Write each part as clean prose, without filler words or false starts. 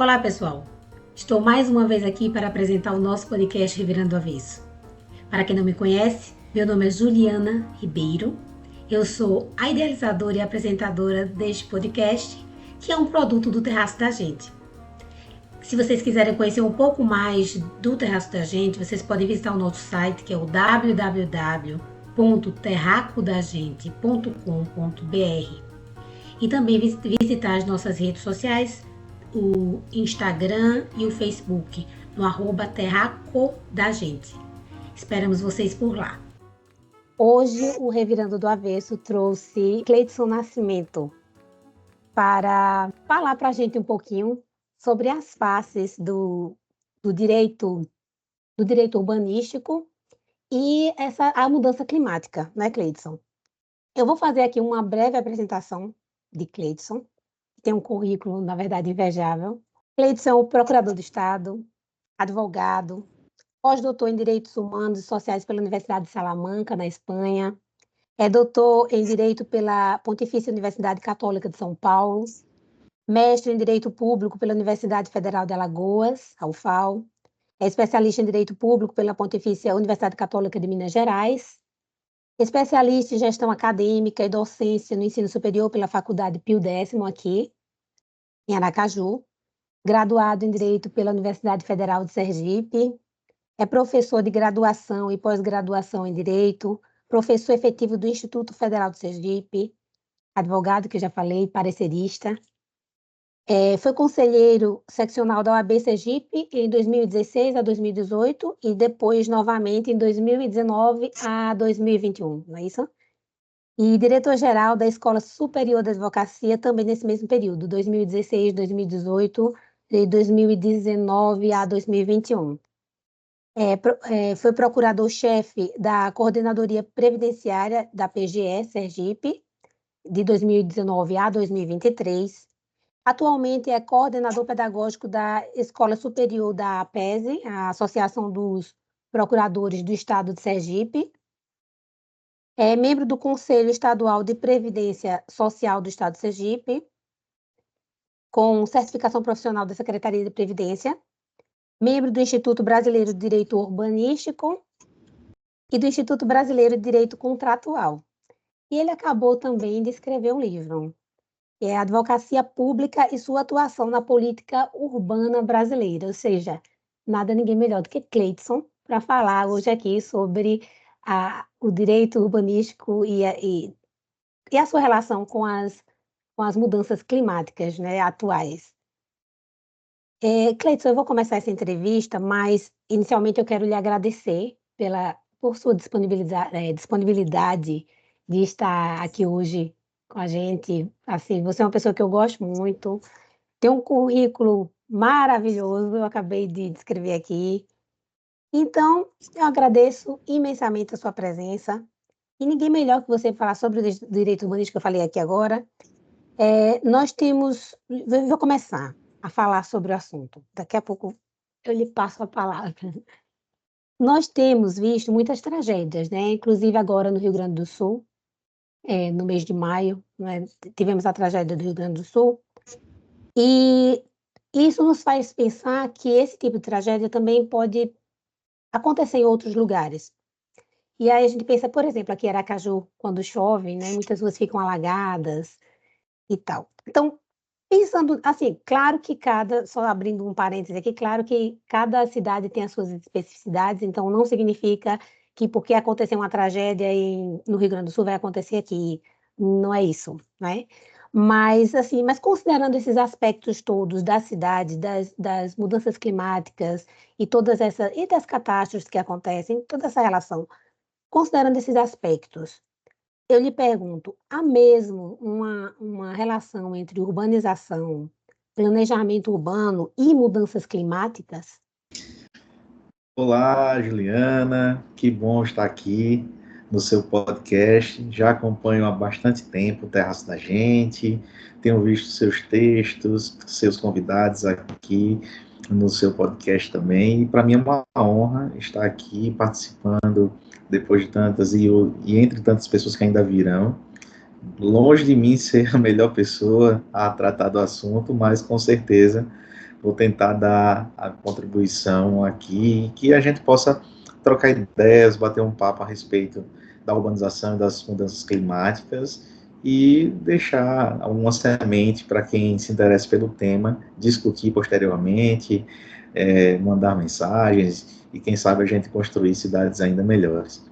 Olá, pessoal! Estou mais uma vez aqui para apresentar o nosso podcast Revirando do Avesso. Para quem não me conhece, meu nome é Juliana Ribeiro. Eu sou a idealizadora e apresentadora deste podcast, que é um produto do Terraço da Gente. Se vocês quiserem conhecer um pouco mais do Terraço da Gente, vocês podem visitar o nosso site, que é o www.terracodagente.com.br, e também visitar as nossas redes sociais, o Instagram e o Facebook, no @terracodagente. Esperamos vocês por lá. Hoje, o Revirando do Avesso trouxe Cleidson Nascimento para falar para a gente um pouquinho sobre as faces do direito urbanístico e a mudança climática, né, Cleidson? Eu vou fazer aqui uma breve apresentação de Cleidson, que tem um currículo, na verdade, invejável. Cleidson é o procurador do Estado, advogado, pós-doutor em Direitos Humanos e Sociais pela Universidade de Salamanca, na Espanha, é doutor em Direito pela Pontifícia Universidade Católica de São Paulo, mestre em Direito Público pela Universidade Federal de Alagoas, a UFAL, é especialista em Direito Público pela Pontifícia Universidade Católica de Minas Gerais, especialista em Gestão Acadêmica e Docência no Ensino Superior pela Faculdade Pio X, aqui, em Aracaju, graduado em Direito pela Universidade Federal de Sergipe, é professor de graduação e pós-graduação em Direito, professor efetivo do Instituto Federal de Sergipe, advogado, que eu já falei, parecerista. Foi conselheiro seccional da OAB Sergipe em 2016 a 2018 e depois novamente em 2019 a 2021, não é isso? E diretor-geral da Escola Superior de Advocacia também nesse mesmo período, 2016, 2018 e 2019 a 2021. Foi procurador-chefe da Coordenadoria Previdenciária da PGE Sergipe, de 2019 a 2023. Atualmente é coordenador pedagógico da Escola Superior da APESE, a Associação dos Procuradores do Estado de Sergipe. É membro do Conselho Estadual de Previdência Social do Estado de Sergipe, com certificação profissional da Secretaria de Previdência. Membro do Instituto Brasileiro de Direito Urbanístico e do Instituto Brasileiro de Direito Contratual. E ele acabou também de escrever um livro, que é Advocacia Pública e sua atuação na política urbana brasileira, ou seja, nada ninguém melhor do que Cleidson para falar hoje aqui sobre o direito urbanístico e a sua relação com as mudanças climáticas, né, atuais. Cleidson, eu vou começar essa entrevista, mas inicialmente eu quero lhe agradecer por sua disponibilidade de estar aqui hoje com a gente. Assim, você é uma pessoa que eu gosto muito, tem um currículo maravilhoso, eu acabei de descrever aqui. Então, eu agradeço imensamente a sua presença, e ninguém melhor que você falar sobre o direito urbanístico que eu falei aqui agora. Vou começar a falar sobre o assunto. Daqui a pouco eu lhe passo a palavra. Nós temos visto muitas tragédias, né? Inclusive agora no Rio Grande do Sul, no mês de maio, né? Tivemos a tragédia do Rio Grande do Sul, e isso nos faz pensar que esse tipo de tragédia também pode acontecer em outros lugares. E aí a gente pensa, por exemplo, aqui em Aracaju, quando chove, né? Muitas ruas ficam alagadas e tal. Então, pensando assim, claro que só abrindo um parêntese aqui, claro que cada cidade tem as suas especificidades, então não significa que porque aconteceu uma tragédia no Rio Grande do Sul vai acontecer aqui, não é isso, né? Mas assim, considerando esses aspectos todos da cidade, das mudanças climáticas e e das catástrofes que acontecem, toda essa relação, considerando esses aspectos, eu lhe pergunto, há mesmo uma relação entre urbanização, planejamento urbano e mudanças climáticas? Olá, Juliana, que bom estar aqui no seu podcast. Já acompanho há bastante tempo o Terraço da Gente, tenho visto seus textos, seus convidados aqui no seu podcast também. E para mim é uma honra estar aqui participando depois de tantas e entre tantas pessoas que ainda virão. Longe de mim ser a melhor pessoa a tratar do assunto, mas com certeza vou tentar dar a contribuição aqui, que a gente possa trocar ideias, bater um papo a respeito da urbanização e das mudanças climáticas e deixar alguma semente para quem se interessa pelo tema, discutir posteriormente, mandar mensagens e quem sabe a gente construir cidades ainda melhores.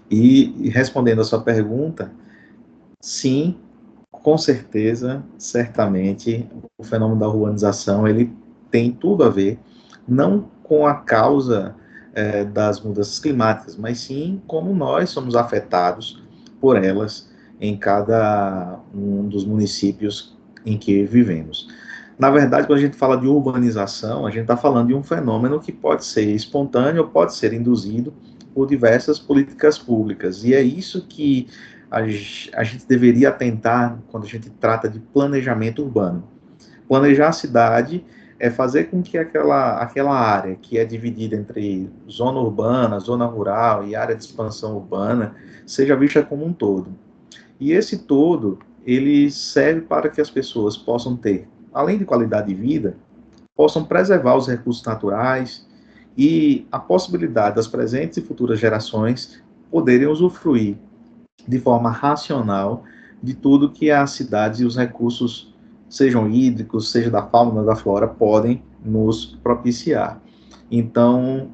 E respondendo a sua pergunta, sim, com certeza, certamente, o fenômeno da urbanização, ele tem tudo a ver, não com a causa das mudanças climáticas, mas sim como nós somos afetados por elas em cada um dos municípios em que vivemos. Na verdade, quando a gente fala de urbanização, a gente está falando de um fenômeno que pode ser espontâneo ou pode ser induzido por diversas políticas públicas. E é isso que a gente deveria atentar quando a gente trata de planejamento urbano. Planejar a cidade é fazer com que aquela área que é dividida entre zona urbana, zona rural e área de expansão urbana seja vista como um todo. E esse todo, ele serve para que as pessoas possam ter, além de qualidade de vida, possam preservar os recursos naturais e a possibilidade das presentes e futuras gerações poderem usufruir de forma racional de tudo que as cidades e os recursos, sejam hídricos, seja da fauna ou da flora, podem nos propiciar. Então,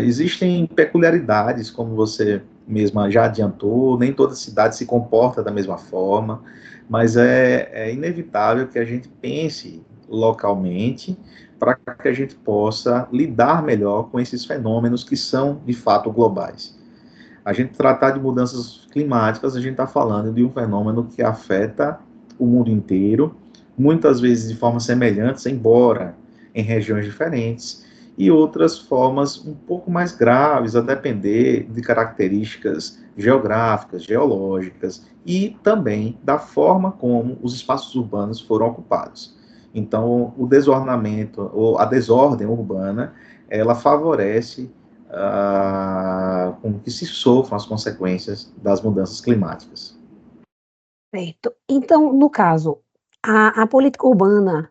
existem peculiaridades, como você mesma já adiantou, nem toda cidade se comporta da mesma forma, mas é inevitável que a gente pense localmente para que a gente possa lidar melhor com esses fenômenos que são, de fato, globais. A gente tratar de mudanças climáticas, a gente está falando de um fenômeno que afeta o mundo inteiro, muitas vezes de formas semelhantes, embora em regiões diferentes, e outras formas um pouco mais graves, a depender de características geográficas, geológicas e também da forma como os espaços urbanos foram ocupados. Então, o desornamento ou a desordem urbana, ela favorece com que se sofram as consequências das mudanças climáticas. Certo. Então, no caso, a política urbana,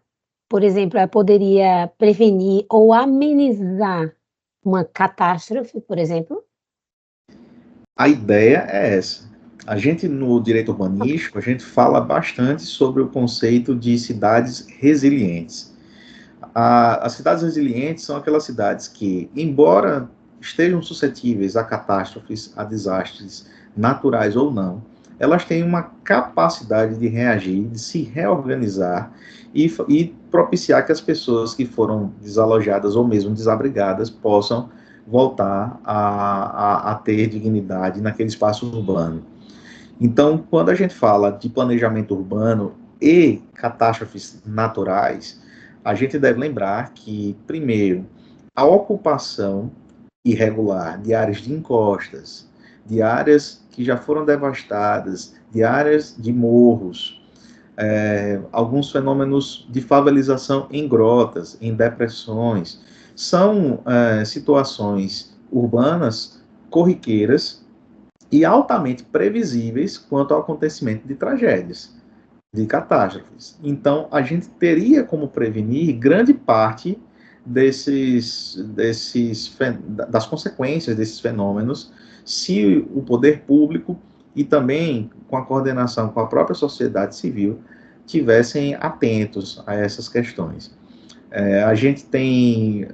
por exemplo, ela poderia prevenir ou amenizar uma catástrofe, por exemplo? A ideia é essa. A gente, no direito urbanístico, a gente fala bastante sobre o conceito de cidades resilientes. As cidades resilientes são aquelas cidades que, embora estejam suscetíveis a catástrofes, a desastres naturais ou não, elas têm uma capacidade de reagir, de se reorganizar e propiciar que as pessoas que foram desalojadas ou mesmo desabrigadas possam voltar a ter dignidade naquele espaço urbano. Então, quando a gente fala de planejamento urbano e catástrofes naturais, a gente deve lembrar que, primeiro, a ocupação irregular de áreas de encostas, de áreas que já foram devastadas, de áreas de morros, alguns fenômenos de favelização em grotas, em depressões, são situações urbanas corriqueiras e altamente previsíveis quanto ao acontecimento de tragédias, de catástrofes. Então, a gente teria como prevenir grande parte das consequências desses fenômenos se o poder público e também com a coordenação com a própria sociedade civil tivessem atentos a essas questões. A gente tem,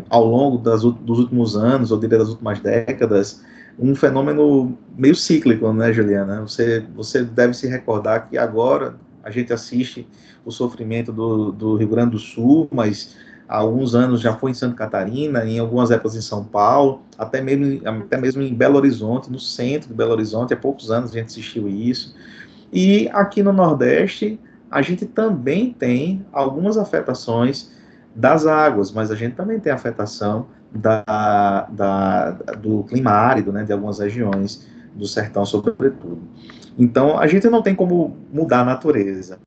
ao longo dos últimos anos, ou diria das últimas décadas, um fenômeno meio cíclico, né, Juliana? Você deve se recordar que agora a gente assiste o sofrimento do Rio Grande do Sul, mas há alguns anos já foi em Santa Catarina, em algumas épocas em São Paulo, até mesmo em Belo Horizonte, no centro de Belo Horizonte, há poucos anos a gente assistiu isso. E aqui no Nordeste, a gente também tem algumas afetações das águas, mas a gente também tem afetação do clima árido, né, de algumas regiões do sertão, sobretudo. Então, a gente não tem como mudar a natureza,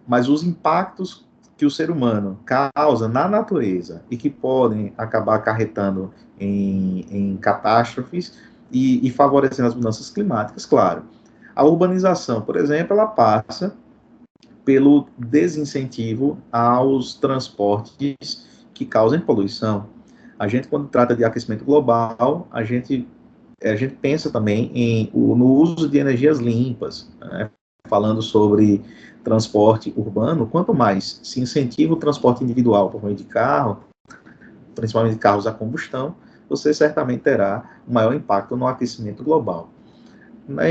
mas os impactos que o ser humano causa na natureza e que podem acabar acarretando em catástrofes e favorecendo as mudanças climáticas, claro. A urbanização, por exemplo, ela passa pelo desincentivo aos transportes que causem poluição. A gente, quando trata de aquecimento global, a gente pensa também no uso de energias limpas, né? Falando sobre transporte urbano, quanto mais se incentiva o transporte individual por meio de carro, principalmente carros a combustão, você certamente terá um maior impacto no aquecimento global.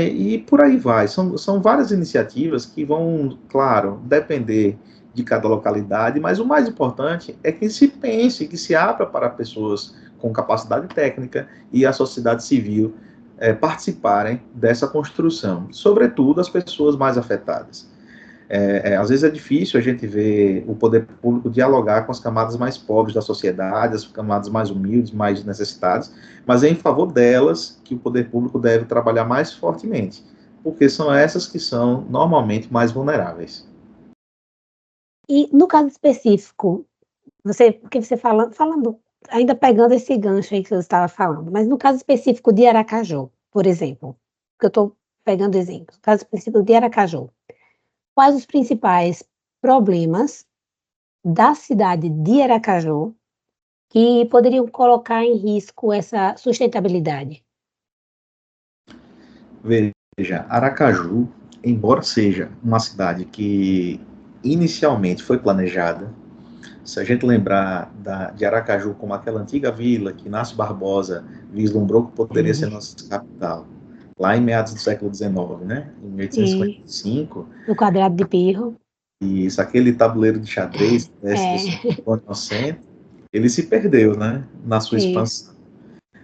E por aí vai. São várias iniciativas que vão, claro, depender de cada localidade, mas o mais importante é que se pense, que se abra para pessoas com capacidade técnica e a sociedade civil participarem dessa construção, sobretudo as pessoas mais afetadas. Às vezes é difícil a gente ver o poder público dialogar com as camadas mais pobres da sociedade, as camadas mais humildes, mais necessitadas, mas é em favor delas que o poder público deve trabalhar mais fortemente, porque são essas que são normalmente mais vulneráveis. E no caso específico, porque você falando, ainda pegando esse gancho aí que você estava falando, mas no caso específico de Aracaju, por exemplo, que eu estou pegando exemplo, no caso específico de Aracaju, quais os principais problemas da cidade de Aracaju que poderiam colocar em risco essa sustentabilidade? Veja, Aracaju, embora seja uma cidade que inicialmente foi planejada, se a gente lembrar de Aracaju como aquela antiga vila que Inácio Barbosa vislumbrou que poderia ser nossa capital, lá em meados do século XIX, né? Em 1855. No quadrado de Pirro. Isso, aquele tabuleiro de xadrez que desce do Santo Antônio ao centro, ele se perdeu, né? Na sua expansão.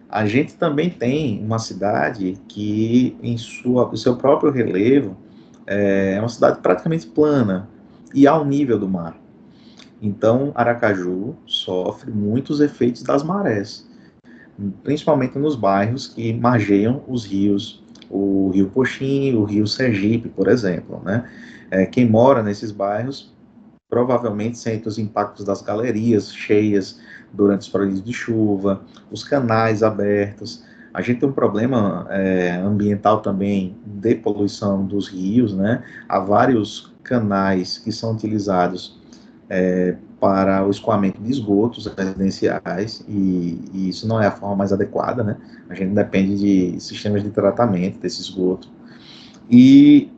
A gente também tem uma cidade que, em seu próprio relevo, é uma cidade praticamente plana e ao nível do mar. Então, Aracaju sofre muitos efeitos das marés, principalmente nos bairros que margeiam os rios, o Rio Poxim, o Rio Sergipe, por exemplo, né? Quem mora nesses bairros provavelmente sente os impactos das galerias cheias durante os períodos de chuva, os canais abertos. A gente tem um problema ambiental também de poluição dos rios, né? Há vários canais que são utilizados para o escoamento de esgotos residenciais e isso não é a forma mais adequada, né? A gente depende de sistemas de tratamento desse esgoto. E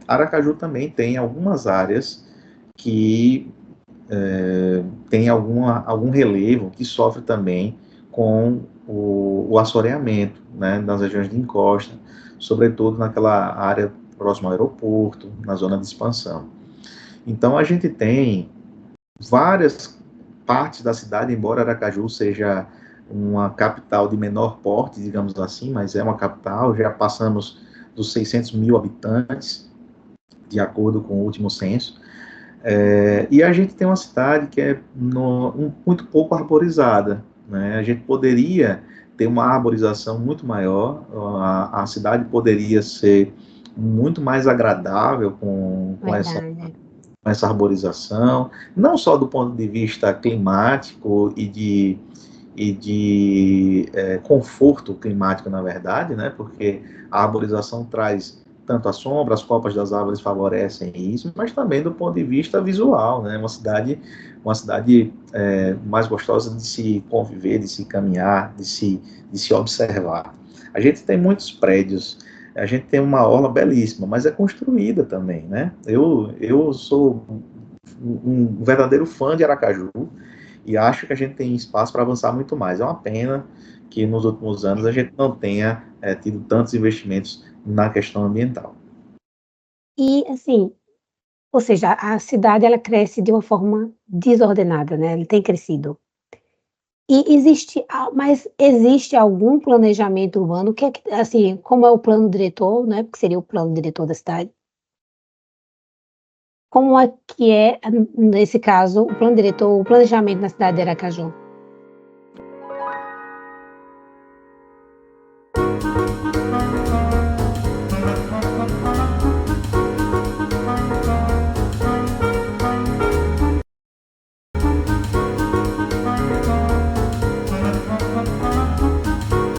Aracaju também tem algumas áreas que tem algum relevo que sofre também com o assoreamento, né, nas regiões de encosta, sobretudo naquela área próxima ao aeroporto, na zona de expansão. Então, a gente tem várias partes da cidade, embora Aracaju seja uma capital de menor porte, digamos assim, mas é uma capital, já passamos dos 600 mil habitantes, de acordo com o último censo, e a gente tem uma cidade que é muito pouco arborizada, né? A gente poderia ter uma arborização muito maior, a cidade poderia ser muito mais agradável com essa arborização, não só do ponto de vista climático e de conforto climático, na verdade, né? Porque a arborização traz tanto a sombra, as copas das árvores favorecem isso, mas também do ponto de vista visual, né? Uma cidade mais gostosa de se conviver, de se caminhar, de se observar. A gente tem muitos prédios, a gente tem uma orla belíssima, mas é construída também, né? Eu sou um verdadeiro fã de Aracaju e acho que a gente tem espaço para avançar muito mais. É uma pena que nos últimos anos a gente não tenha tido tantos investimentos na questão ambiental. E, assim, ou seja, a cidade ela cresce de uma forma desordenada, né, ela tem crescido. Mas existe algum planejamento urbano, que assim, como é o plano diretor, né, porque seria o plano diretor da cidade. Como é que é, nesse caso, o plano diretor, o planejamento na cidade de Aracaju?